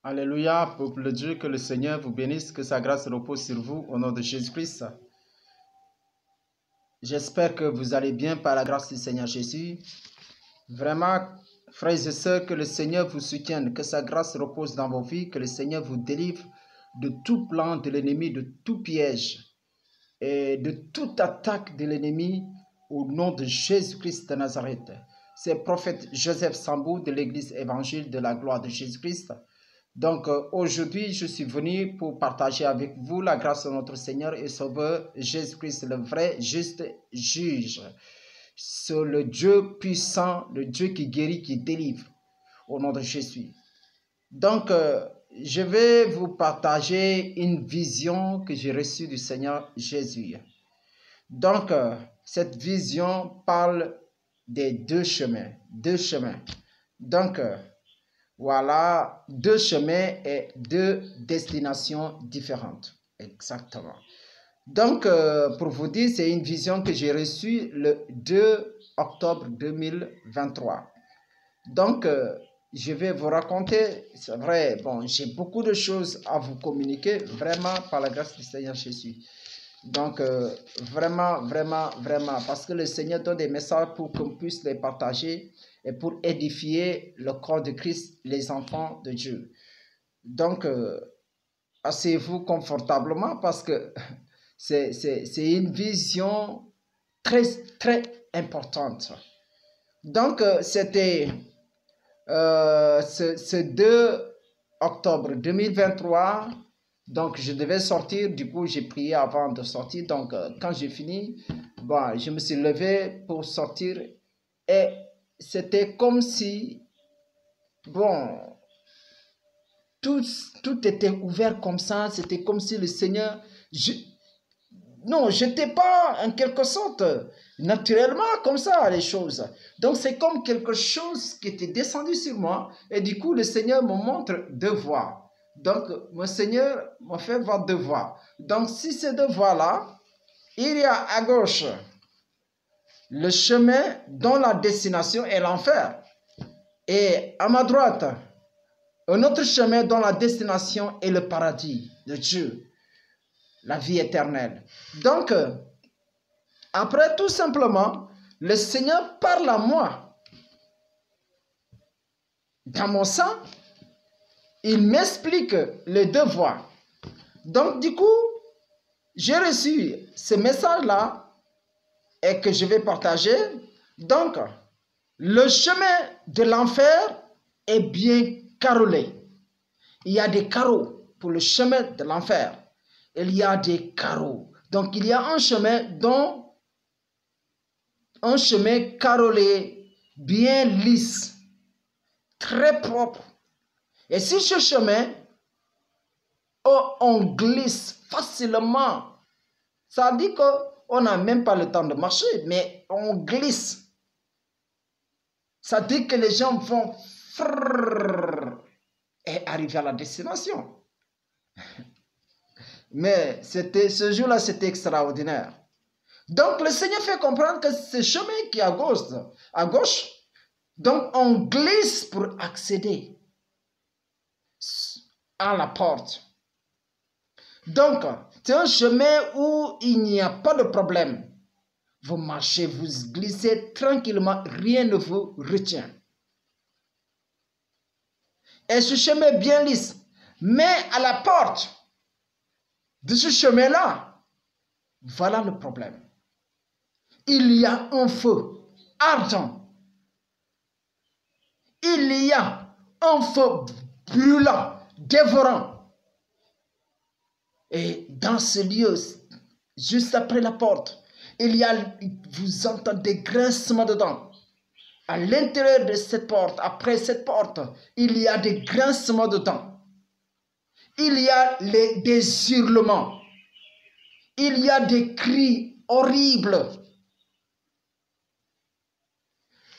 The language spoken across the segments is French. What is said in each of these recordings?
Alléluia, peuple de Dieu, que le Seigneur vous bénisse, que sa grâce repose sur vous au nom de Jésus-Christ. J'espère que vous allez bien par la grâce du Seigneur Jésus. Vraiment, frères et sœurs, que le Seigneur vous soutienne, que sa grâce repose dans vos vies, que le Seigneur vous délivre de tout plan de l'ennemi, de tout piège et de toute attaque de l'ennemi au nom de Jésus-Christ de Nazareth. C'est le prophète Joseph Sambou de l'église évangile de la gloire de Jésus-Christ. Donc aujourd'hui, je suis venu pour partager avec vous la grâce de notre Seigneur et Sauveur Jésus-Christ, le vrai, juste juge. C'est le Dieu puissant, le Dieu qui guérit, qui délivre, au nom de Jésus. Donc, je vais vous partager une vision que j'ai reçue du Seigneur Jésus. Donc, cette vision parle des deux chemins. Donc, voilà, deux chemins et deux destinations différentes. Exactement. Donc, pour vous dire, c'est une vision que j'ai reçue le 2 octobre 2023. Donc, je vais vous raconter, c'est vrai, bon, j'ai beaucoup de choses à vous communiquer, vraiment, par la grâce du Seigneur Jésus. Donc, vraiment, parce que le Seigneur donne des messages pour qu'on puisse les partager et pour édifier le corps de Christ, les enfants de Dieu. Donc, asseyez-vous confortablement parce que c'est une vision très importante. Donc, c'était ce 2 octobre 2023. Donc, je devais sortir. Du coup, j'ai prié avant de sortir. Donc, quand j'ai fini, bon, je me suis levé pour sortir. Et c'était comme si, bon, tout était ouvert comme ça. C'était comme si le Seigneur... Non, je n'étais pas en quelque sorte naturellement comme ça les choses. Donc c'est comme quelque chose qui était descendu sur moi et du coup le Seigneur me montre deux voies. Donc mon Seigneur m'a fait voir deux voies. Donc si ces deux voies-là, il y a à gauche le chemin dont la destination est l'enfer et à ma droite un autre chemin dont la destination est le paradis de Dieu, la vie éternelle. Donc après, tout simplement, le Seigneur parle à moi. Dans mon sang, il m'explique les deux voies. Donc, du coup, j'ai reçu ce message-là et que je vais partager. Donc, le chemin de l'enfer est bien carrelé. Il y a des carreaux pour le chemin de l'enfer. Il y a des carreaux. Donc, il y a un chemin carrelé, bien lisse, très propre. Et sur ce chemin, on glisse facilement. Ça dit qu'on n'a même pas le temps de marcher, mais on glisse. Ça dit que les gens vont et arriver à la destination. Mais ce jour-là, c'était extraordinaire. Donc, le Seigneur fait comprendre que ce chemin qui est à gauche, donc on glisse pour accéder à la porte. Donc, c'est un chemin où il n'y a pas de problème. Vous marchez, vous glissez tranquillement, rien ne vous retient. Et ce chemin est bien lisse. Mais à la porte de ce chemin-là, voilà le problème. Il y a un feu ardent. Il y a un feu brûlant, dévorant. Et dans ce lieu, juste après la porte, vous entendez des grincements dedans. À l'intérieur de cette porte, après cette porte, il y a des grincements dedans. Il y a des hurlements. Il y a des cris horribles.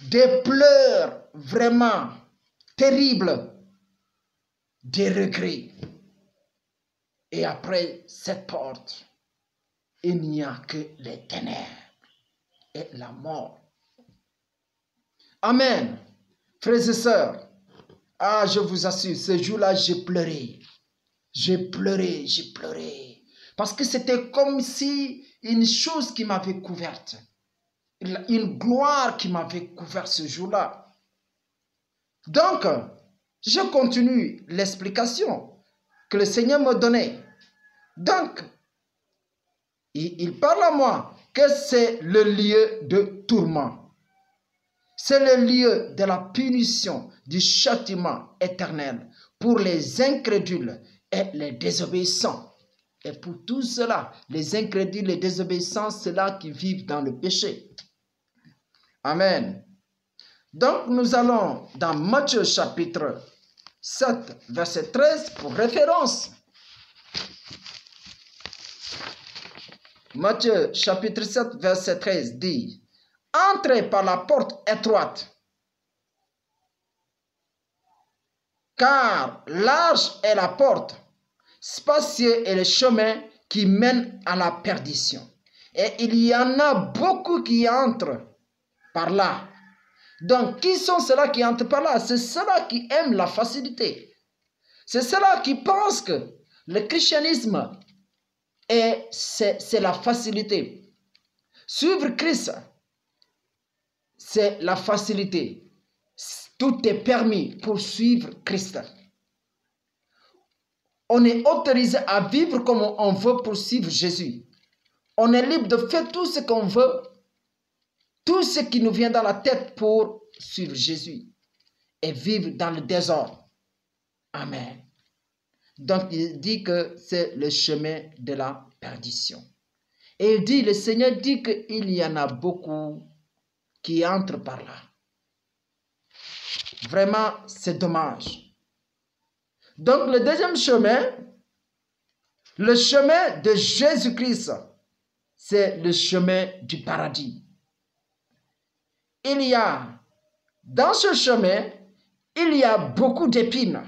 Des pleurs vraiment terribles. Des regrets. Et après cette porte, il n'y a que les ténèbres et la mort. Amen. Frères et sœurs, Ah, je vous assure, ce jour-là, j'ai pleuré. J'ai pleuré, j'ai pleuré. Parce que c'était comme si une chose qui m'avait couverte. Une gloire qui m'avait couvert ce jour-là. Donc, je continue l'explication que le Seigneur me donnait. Donc, il parle à moi que c'est le lieu de tourment. C'est le lieu de la punition, du châtiment éternel pour les incrédules et les désobéissants. Et pour tout cela, les incrédules et les désobéissants, ceux-là qui vivent dans le péché. Amen. Donc, nous allons dans Matthieu chapitre 7, verset 13 pour référence. Matthieu chapitre 7, verset 13 dit: entrez par la porte étroite, car large est la porte, spacieux est le chemin qui mène à la perdition. Et il y en a beaucoup qui entrent par là. Donc, qui sont ceux-là qui entrent par là? C'est ceux-là qui aiment la facilité. C'est ceux-là qui pensent que le christianisme, c'est la facilité. Suivre Christ, c'est la facilité. Tout est permis pour suivre Christ. On est autorisé à vivre comme on veut pour suivre Jésus. On est libre de faire tout ce qu'on veut, tout ce qui nous vient dans la tête pour suivre Jésus et vivre dans le désordre. Amen. Donc, il dit que c'est le chemin de la perdition. Et il dit, le Seigneur dit qu'il y en a beaucoup qui entrent par là. Vraiment, c'est dommage. Donc, le deuxième chemin, le chemin de Jésus-Christ, c'est le chemin du paradis. Il y a, dans ce chemin, il y a beaucoup d'épines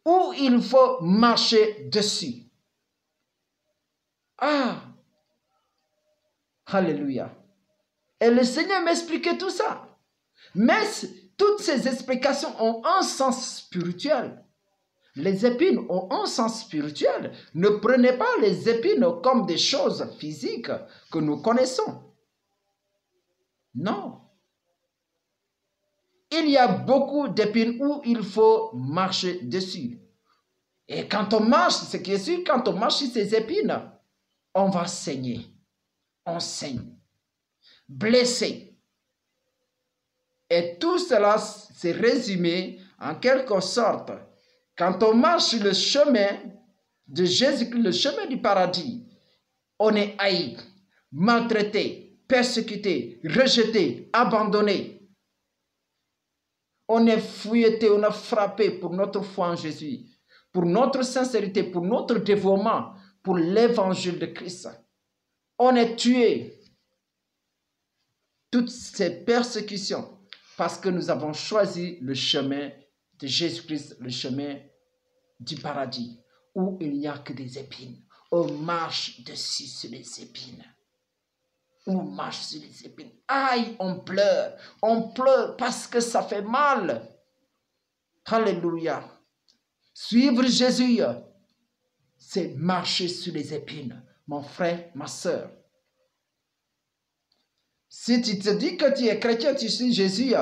où il faut marcher dessus. Ah! Alléluia. Et le Seigneur m'expliquait tout ça. Mais toutes ces explications ont un sens spirituel. Les épines ont un sens spirituel. Ne prenez pas les épines comme des choses physiques que nous connaissons. Non. Il y a beaucoup d'épines où il faut marcher dessus. Et quand on marche, ce qui est sûr, quand on marche sur ces épines, on va saigner. On saigne. Blessé. Et tout cela s'est résumé en quelque sorte. Quand on marche sur le chemin de Jésus-Christ, le chemin du paradis, on est haï, maltraité, persécuté, rejeté, abandonné. On est fouetté, on est frappé pour notre foi en Jésus, pour notre sincérité, pour notre dévouement, pour l'évangile de Christ. On est tué. Toutes ces persécutions, parce que nous avons choisi le chemin de Jésus-Christ, le chemin du paradis, où il n'y a que des épines. On marche dessus sur les épines. On marche sur les épines. Aïe, on pleure parce que ça fait mal. Alléluia. Suivre Jésus, c'est marcher sur les épines, mon frère, ma soeur. Si tu te dis que tu es chrétien, tu suis Jésus,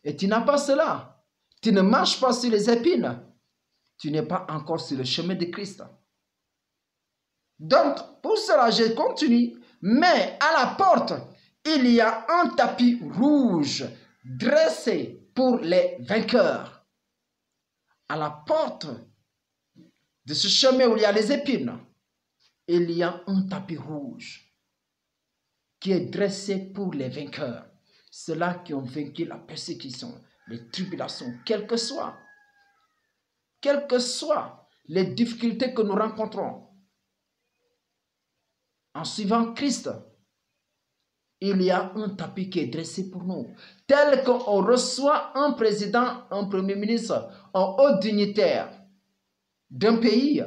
et tu n'as pas cela, tu ne marches pas sur les épines, tu n'es pas encore sur le chemin de Christ. Donc, pour cela, je continue. Mais à la porte, il y a un tapis rouge dressé pour les vainqueurs. À la porte de ce chemin où il y a les épines, il y a un tapis rouge qui est dressé pour les vainqueurs. Ceux-là qui ont vaincu la persécution, les tribulations, quelles que soient les difficultés que nous rencontrons. En suivant Christ, il y a un tapis qui est dressé pour nous. Tel qu'on reçoit un président, un premier ministre, un haut dignitaire d'un pays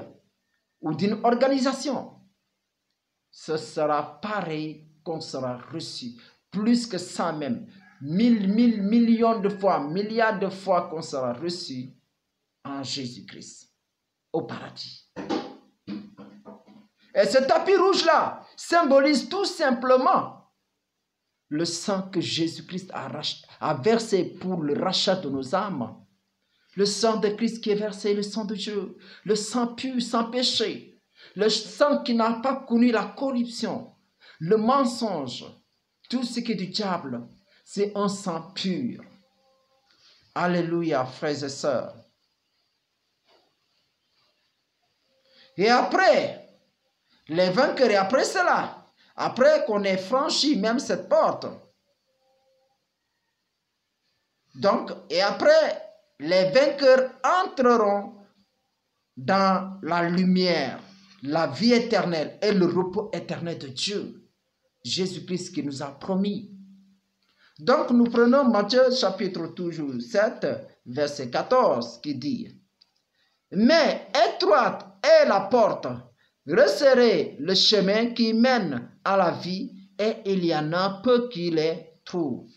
ou d'une organisation. Ce sera pareil qu'on sera reçu. Plus que ça même, millions de fois, milliards de fois qu'on sera reçu en Jésus-Christ au paradis. Et ce tapis rouge-là symbolise tout simplement le sang que Jésus-Christ a versé pour le rachat de nos âmes. Le sang de Christ qui est versé, le sang de Dieu, le sang pur, sans péché, le sang qui n'a pas connu la corruption, le mensonge, tout ce qui est du diable, c'est un sang pur. Alléluia, frères et sœurs. Et après, les vainqueurs, et après cela, après qu'on ait franchi même cette porte, donc, et après, les vainqueurs entreront dans la lumière, la vie éternelle et le repos éternel de Dieu, Jésus-Christ qui nous a promis. Donc, nous prenons Matthieu chapitre toujours 7, verset 14, qui dit « Mais étroite est la porte, resserrez le chemin qui mène à la vie, et il y en a peu qui les trouvent. »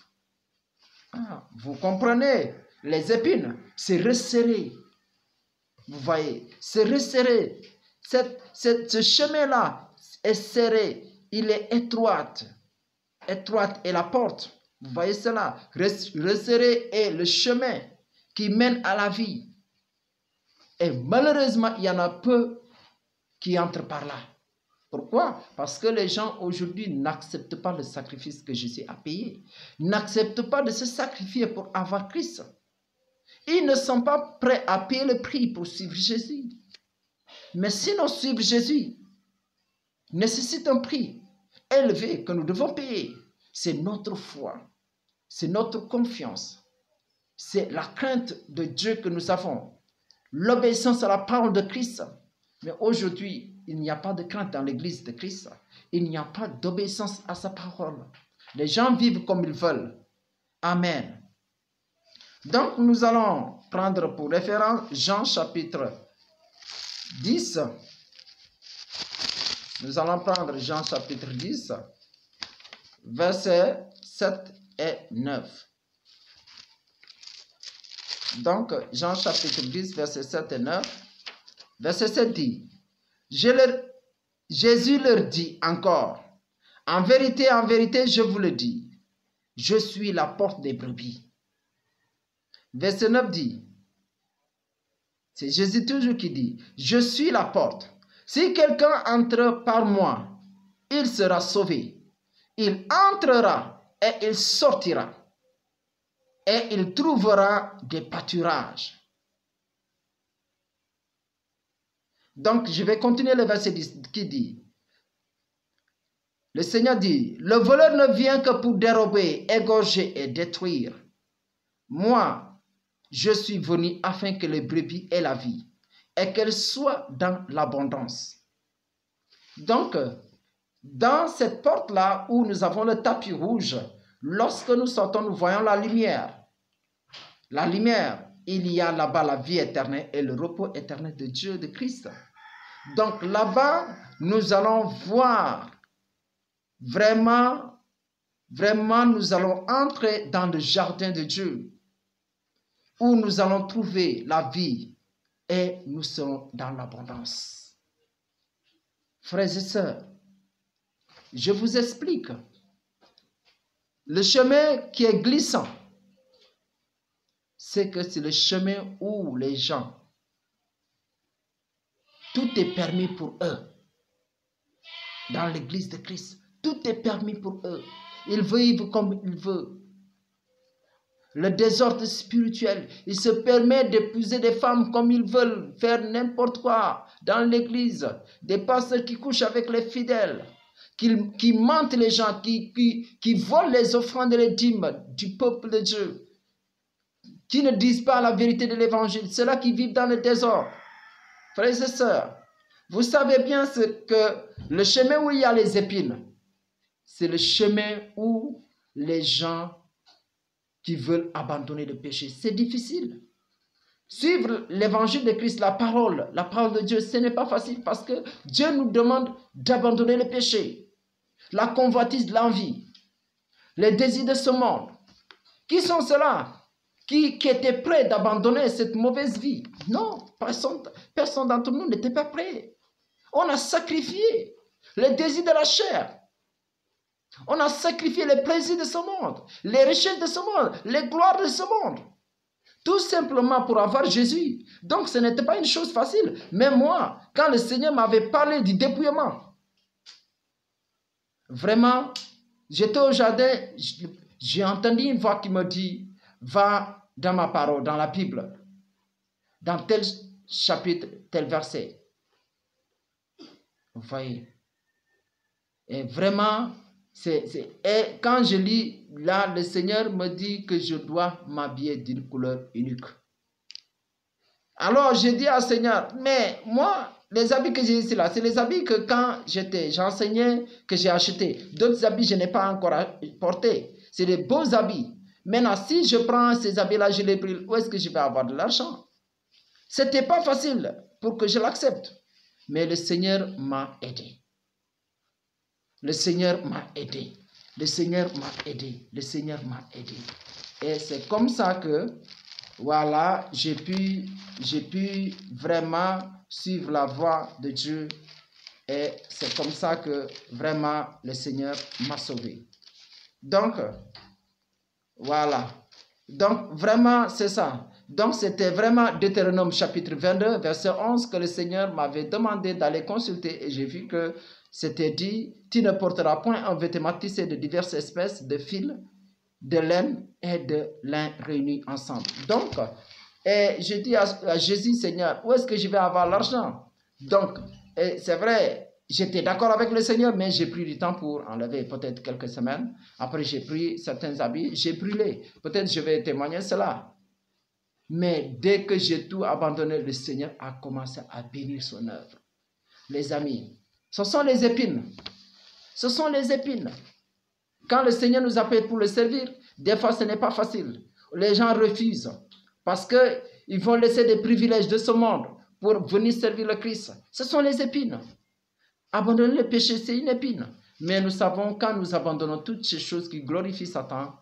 Vous comprenez, les épines, c'est resserré. Vous voyez, c'est resserré. Ce chemin-là est serré, il est étroite. Étroite est la porte. Vous voyez cela, resserré est le chemin qui mène à la vie. Et malheureusement, il y en a peu qui entrent par là. Pourquoi? Parce que les gens aujourd'hui n'acceptent pas le sacrifice que Jésus a payé. N'acceptent pas de se sacrifier pour avoir Christ. Ils ne sont pas prêts à payer le prix pour suivre Jésus. Mais sinon, suivre Jésus nécessite un prix élevé que nous devons payer. C'est notre foi, c'est notre confiance, c'est la crainte de Dieu que nous avons, l'obéissance à la parole de Christ. Mais aujourd'hui, il n'y a pas de crainte dans l'église de Christ. Il n'y a pas d'obéissance à sa parole. Les gens vivent comme ils veulent. Amen. Donc, nous allons prendre pour référence Jean chapitre 10. Nous allons prendre Jean chapitre 10, versets 7 et 9. Donc, Jean chapitre 10, versets 7 et 9. Verset 7 dit, Jésus leur dit encore, en vérité, je vous le dis, je suis la porte des brebis. Verset 9 dit, c'est Jésus toujours qui dit, je suis la porte. Si quelqu'un entre par moi, il sera sauvé. Il entrera et il sortira. Et il trouvera des pâturages. Donc, je vais continuer le verset 10 qui dit, le Seigneur dit, le voleur ne vient que pour dérober, égorger et détruire. Moi, je suis venu afin que les brebis aient la vie et qu'elles soient dans l'abondance. Donc, dans cette porte-là où nous avons le tapis rouge, lorsque nous sortons, nous voyons la lumière. La lumière, il y a là-bas la vie éternelle et le repos éternel de Dieu, de Christ. Donc là-bas, nous allons voir vraiment, nous allons entrer dans le jardin de Dieu, où nous allons trouver la vie et nous serons dans l'abondance. Frères et sœurs, je vous explique. Le chemin qui est glissant, c'est que c'est le chemin où les gens, tout est permis pour eux. Dans l'église de Christ, tout est permis pour eux. Ils vivent comme ils veulent. Le désordre spirituel, ils se permettent d'épouser des femmes comme ils veulent, faire n'importe quoi dans l'église. Des pasteurs qui couchent avec les fidèles, qui mentent les gens, qui volent les offrandes et les dîmes du peuple de Dieu, qui ne disent pas la vérité de l'évangile, ceux-là qui vivent dans le désordre. Frères et sœurs, vous savez bien que le chemin où il y a les épines, c'est le chemin où les gens qui veulent abandonner le péché. C'est difficile. Suivre l'évangile de Christ, la parole de Dieu, ce n'est pas facile parce que Dieu nous demande d'abandonner le péché, la convoitise, l'envie, les désirs de ce monde. Qui sont ceux-là qui étaient prêts d'abandonner cette mauvaise vie? Non, personne d'entre nous n'était pas prêt. On a sacrifié les désirs de la chair. On a sacrifié les plaisirs de ce monde, les richesses de ce monde, les gloires de ce monde. Tout simplement pour avoir Jésus. Donc ce n'était pas une chose facile. Mais moi, quand le Seigneur m'avait parlé du dépouillement, vraiment, j'étais au jardin, j'ai entendu une voix qui me dit, va dans ma parole, dans la Bible, dans tel chapitre, tel verset. Vous voyez. Et vraiment, et quand je lis, là, le Seigneur me dit que je dois m'habiller d'une couleur unique. Alors, je dis au Seigneur, mais moi, les habits que j'ai ici, là, c'est les habits que quand j'enseignais, que j'ai achetés. D'autres habits, je n'ai pas encore portés. C'est des beaux habits. Maintenant, si je prends ces habits-là, je les brûle, où est-ce que je vais avoir de l'argent? Ce n'était pas facile pour que je l'accepte. Mais le Seigneur m'a aidé. Le Seigneur m'a aidé. Le Seigneur m'a aidé. Le Seigneur m'a aidé. Et c'est comme ça que, voilà, j'ai pu vraiment suivre la voie de Dieu. Et c'est comme ça que, vraiment, le Seigneur m'a sauvé. Donc, voilà. Donc, vraiment, c'est ça. Donc, c'était vraiment Deutéronome chapitre 22, verset 11, que le Seigneur m'avait demandé d'aller consulter. Et j'ai vu que c'était dit, tu ne porteras point un vêtement tissé de diverses espèces de fils, de laine et de lin réunis ensemble. Donc, je dis à Jésus, Seigneur, où est-ce que je vais avoir l'argent? Donc, c'est vrai, j'étais d'accord avec le Seigneur, mais j'ai pris du temps pour enlever peut-être quelques semaines. Après, j'ai pris certains habits, j'ai brûlé. Peut-être je vais témoigner cela. Mais dès que j'ai tout abandonné, le Seigneur a commencé à bénir son œuvre. Les amis, ce sont les épines. Ce sont les épines. Quand le Seigneur nous appelle pour le servir, des fois ce n'est pas facile. Les gens refusent parce qu'ils vont laisser des privilèges de ce monde pour venir servir le Christ. Ce sont les épines. Abandonner le péché, c'est une épine. Mais nous savons, quand nous abandonnons toutes ces choses qui glorifient Satan,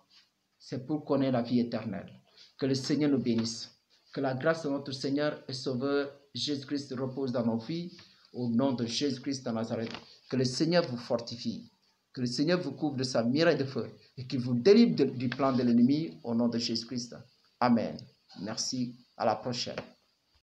c'est pour connaître la vie éternelle. Que le Seigneur nous bénisse. Que la grâce de notre Seigneur et Sauveur Jésus-Christ repose dans nos vies. Au nom de Jésus-Christ de Nazareth. Que le Seigneur vous fortifie. Que le Seigneur vous couvre de sa miraille de feu. Et qu'il vous délivre du plan de l'ennemi au nom de Jésus-Christ. Amen. Merci. À la prochaine.